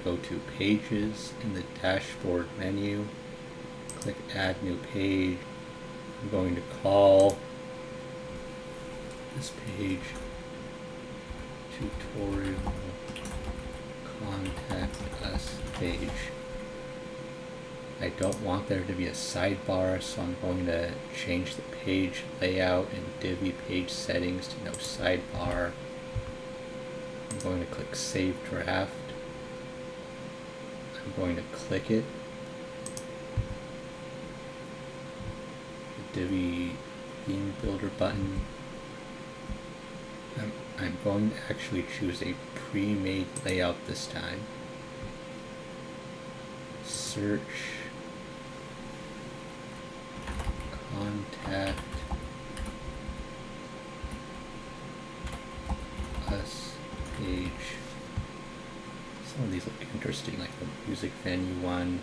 Go to Pages in the dashboard menu, click Add New Page. I'm going to call this page Tutorial Contact Us Page. I don't want there to be a sidebar, so I'm going to change the page layout in Divi page settings to no sidebar. I'm going to click Save Draft. I'm going to click it. The Divi Theme Builder button. I'm going to actually choose a pre-made layout this time. Search Contact Us Page. Some of these look interesting, like the music venue one,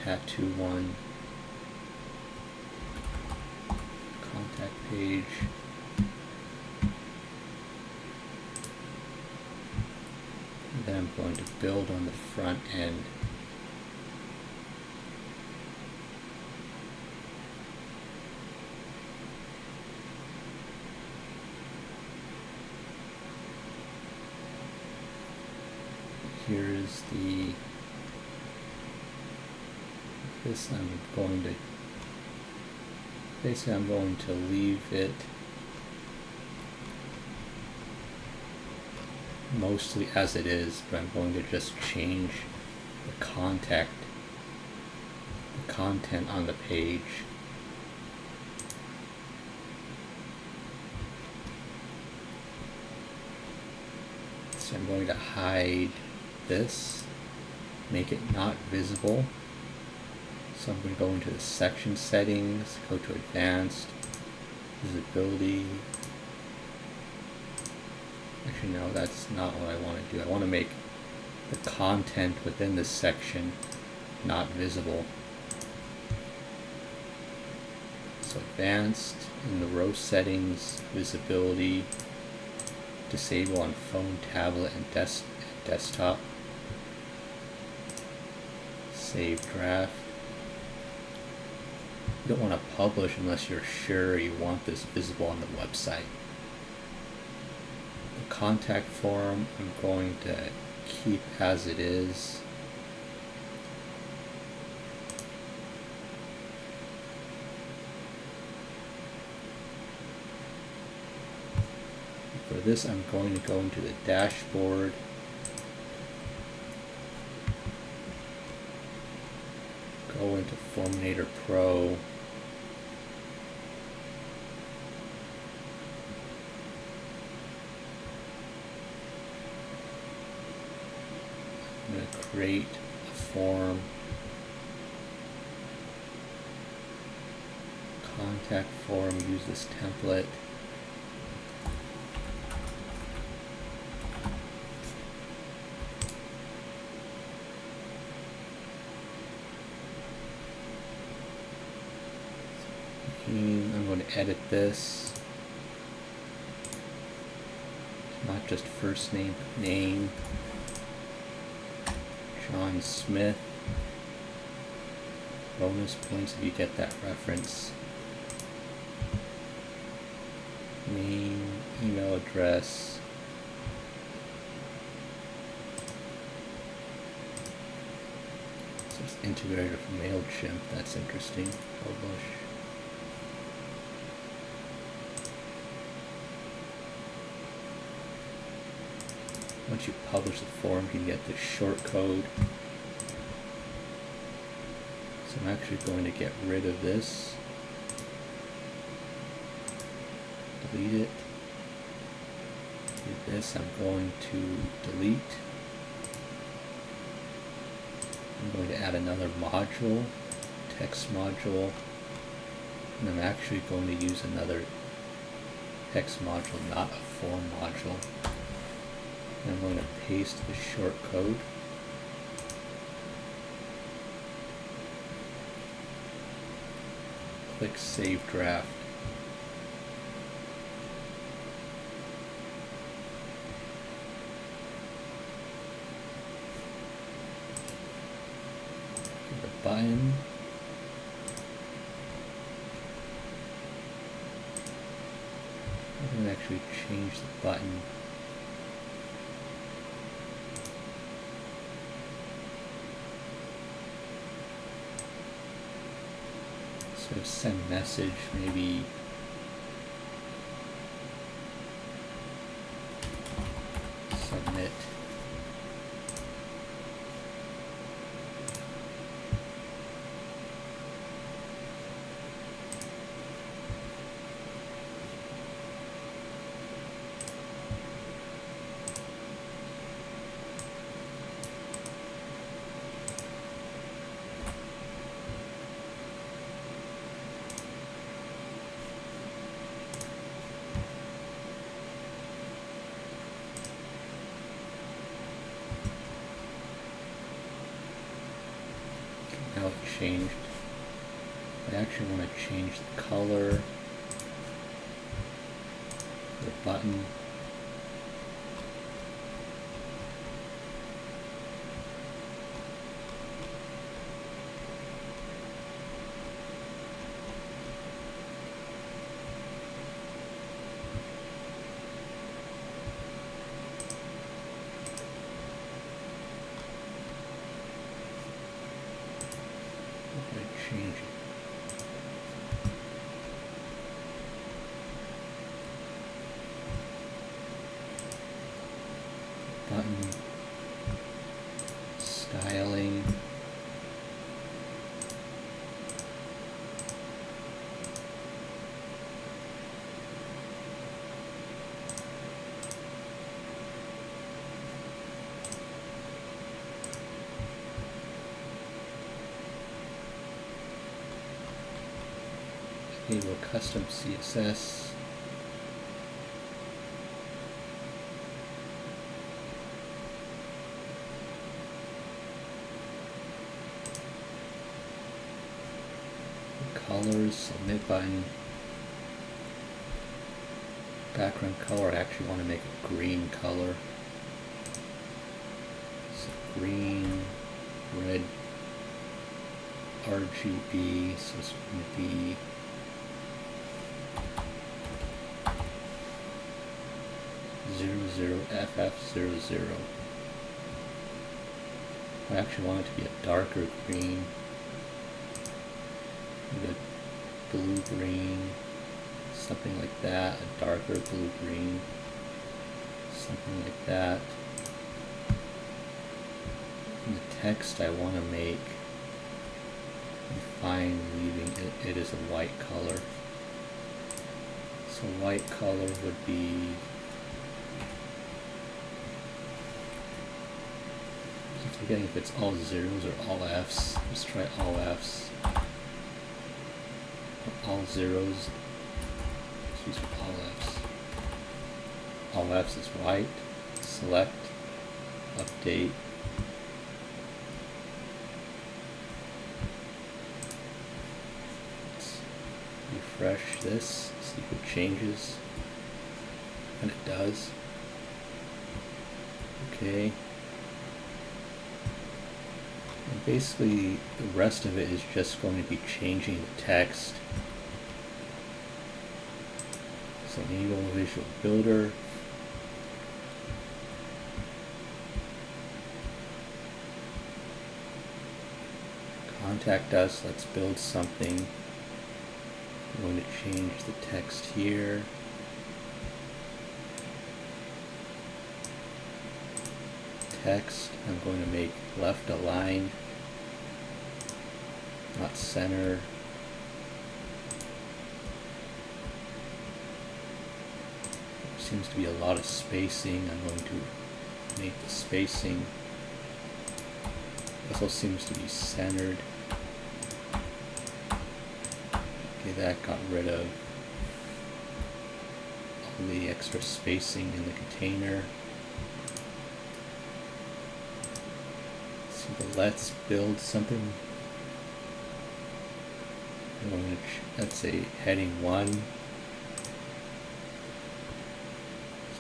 tattoo one, contact page. And then I'm going to build on the front end. Here's this I'm going to, basically I'm going to leave it mostly as it is, but I'm going to just change the content on the page. So I'm going to hide this, make it not visible. So I'm going to go into the section settings, go to advanced, visibility. Actually no, that's not what I want to do. I want to make the content within this section not visible. So advanced, in the row settings, visibility, disable on phone, tablet, and desktop. Save draft. You don't want to publish unless you're sure you want this visible on the website. The contact form I'm going to keep as it is. For this I'm going to go into the dashboard. Go into Forminator Pro. I'm going to create a form. Contact form, use this template. I'm going to edit this. Not just first name, but name. John Smith. Bonus points if you get that reference. Name, email address. So it's integrated with MailChimp. That's interesting. Publish. Once you publish the form, you can get the short code. So I'm actually going to get rid of this. Delete it. Do this, I'm going to delete. I'm going to add another module, text module, and I'm actually going to use another text module, not a form module. And I'm going to paste the short code. Click Save Draft. button. I'm going to actually change the button. So send message, maybe submit. Now it changed. I actually want to change the color for the button. Change it. Button styling. Enable custom CSS. Colors, submit button. Background color, I actually want to make a green color. So green, red, RGB, so it's going to be FF00. I actually want it to be a darker green, maybe a blue-green, something like that, a darker blue-green, something like that. And the text I want to make, I'm fine leaving it as a white color. So white color would be, I'm forgetting if it's all zeros or all Fs. Let's try all Fs. All zeros. Let's use all Fs. All Fs is white. Select. Update. Let's refresh this. See if it changes. And it does. Okay. And basically, the rest of it is just going to be changing the text. So enable Visual Builder. Contact us. Let's build something. I'm going to change the text here. Text, I'm going to make left aligned, not center. There seems to be a lot of spacing. I'm going to make the spacing. Also seems to be centered. Okay, that got rid of all the extra spacing in the container. So let's build something. I'm going to, let's say heading 1.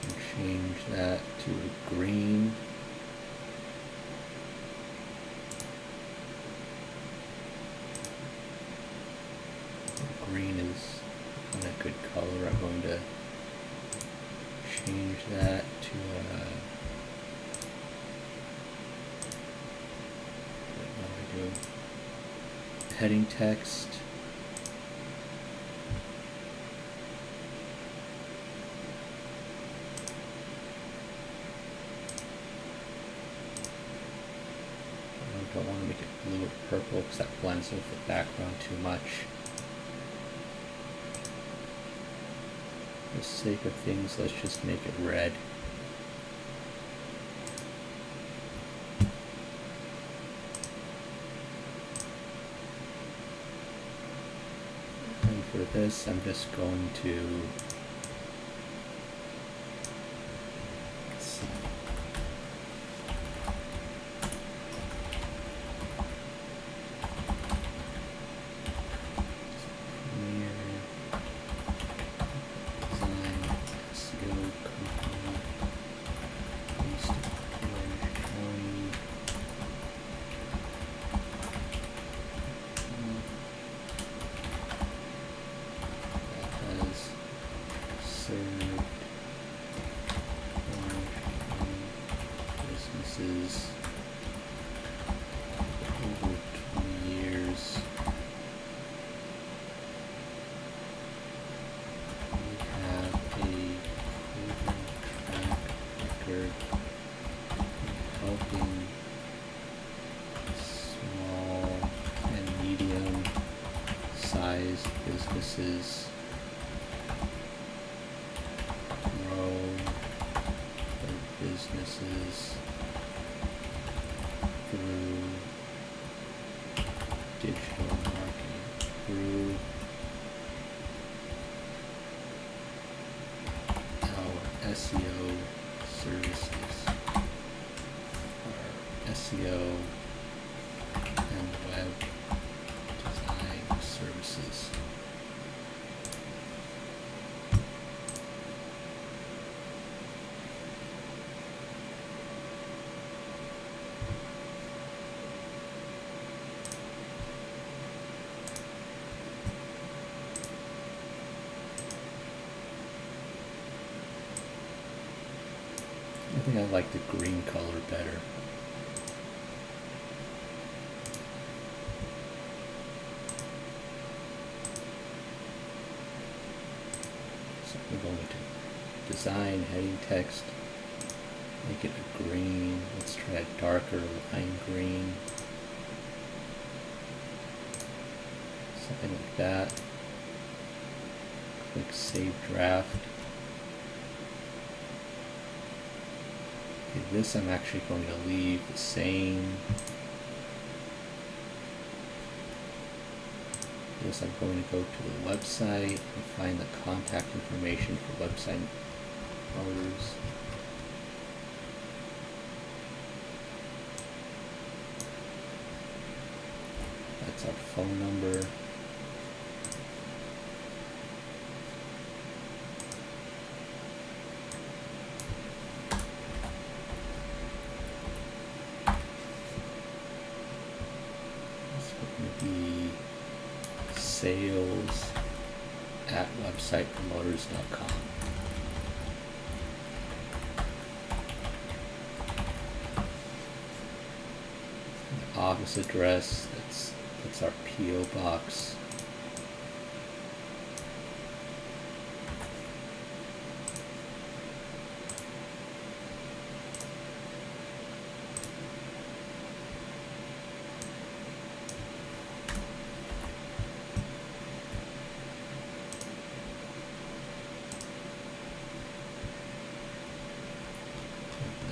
So change that to green. heading text. I don't want to make it blue or purple because that blends with the background too much. For the sake of things, let's just make it red. And for this, I'm just going to businesses over 20 years. We have a proven track record helping small and medium sized businesses grow their businesses through digital marketing, through our SEO services, our SEO and web design services. I think I like the green color better. So we're going to design heading text, make it a green. Let's try a darker lime green. Something like that. Click Save Draft. Okay, this I'm actually going to leave the same. This I'm going to go to the website and find the contact information for website owners. That's our phone number. sales@websitepromoters.com. The office address, that's our P.O. box.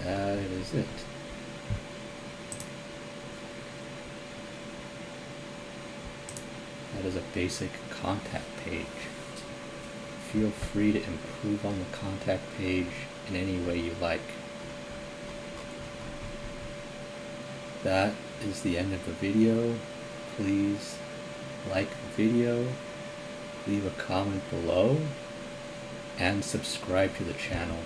That is it. That is a basic contact page. Feel free to improve on the contact page in any way you like. That is the end of the video. Please like the video, leave a comment below, and subscribe to the channel.